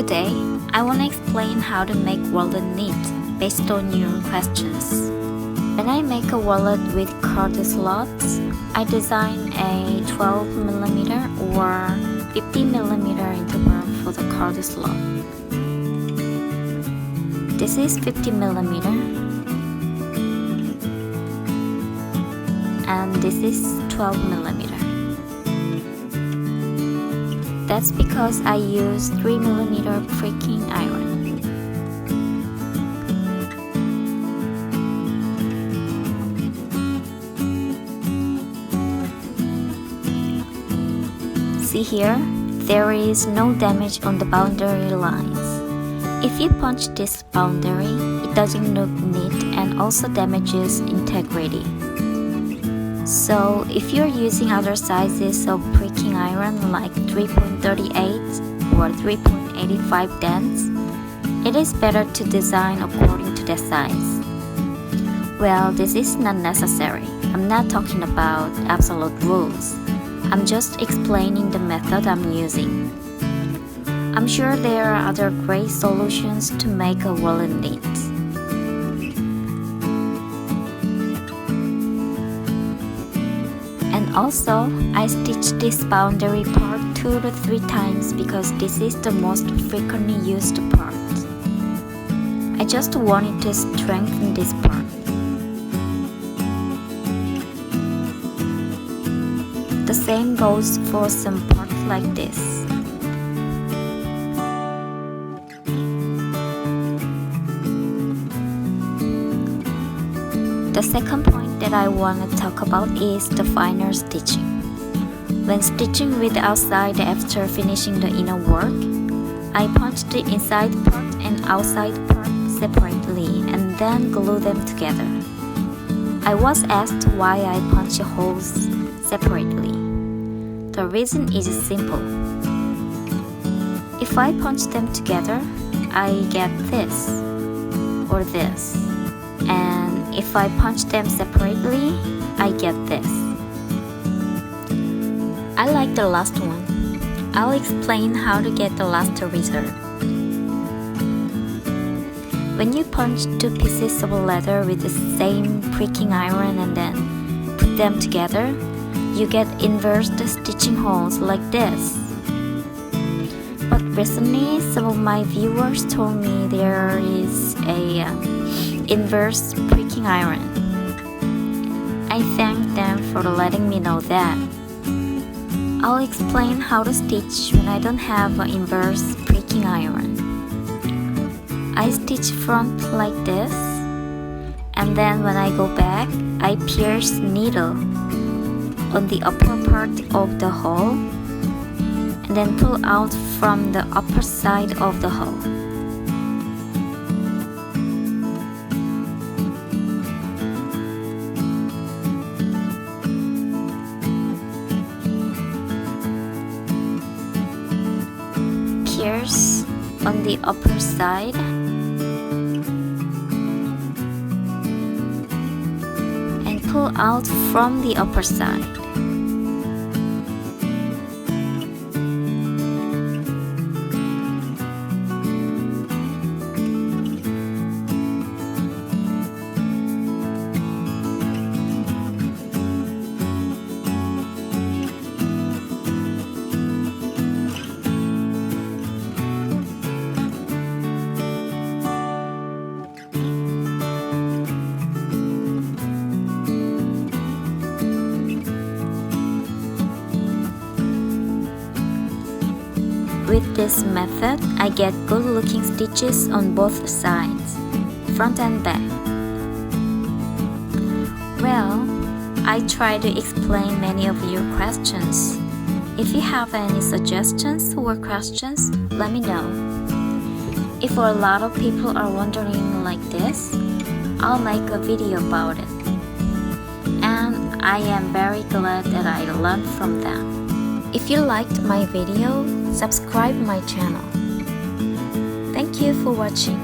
Today, I want to explain how to make wallet neat based on your questions. When I make a wallet with card slots, I design a 12mm or 50mm interval for the card slot. This is 50mm and this is 12mm. That's because I use 3mm pricking iron. See here, there is no damage on the boundary lines. If you punch this boundary, it doesn't look neat and also damages integrity. So if you're using other sizes of pricking iron like 3.38 or 3.85 dents, it is better to design according to the size. Well, this is not necessary. I'm not talking about absolute rules. I'm just explaining the method I'm using. I'm sure there are other great solutions to make a wallet neat. And also, I stitched this boundary part 2 to 3 times because this is the most frequently used part. I just wanted to strengthen this part. The same goes for some parts like this. The second point that I want to talk about is the final stitching. When stitching with the outside after finishing the inner work, I punch the inside part and outside part separately and then glue them together. I was asked why I punch holes separately. The reason is simple. If I punch them together, I get this or this. And if I punch them separately, I get this. I like the last one. I'll explain how to get the last result. When you punch 2 pieces of leather with the same pricking iron and then put them together, you get inverse stitching holes like this. But recently, some of my viewers told me there is a inverse pricking iron. I thank them for letting me know that. I'll explain how to stitch when I don't have an inverse pricking iron. I stitch front like this, and then when I go back, I pierce needle on the upper part of the hole and then pull out from the upper side of the hole. Pierce on the upper side and pull out from the upper side. With this method, I get good looking stitches on both sides, front and back. Well, I try to explain many of your questions. If you have any suggestions or questions, let me know. If a lot of people are wondering like this, I'll make a video about it. And I am very glad that I learned from them. If you liked my video, subscribe my channel. Thank you for watching.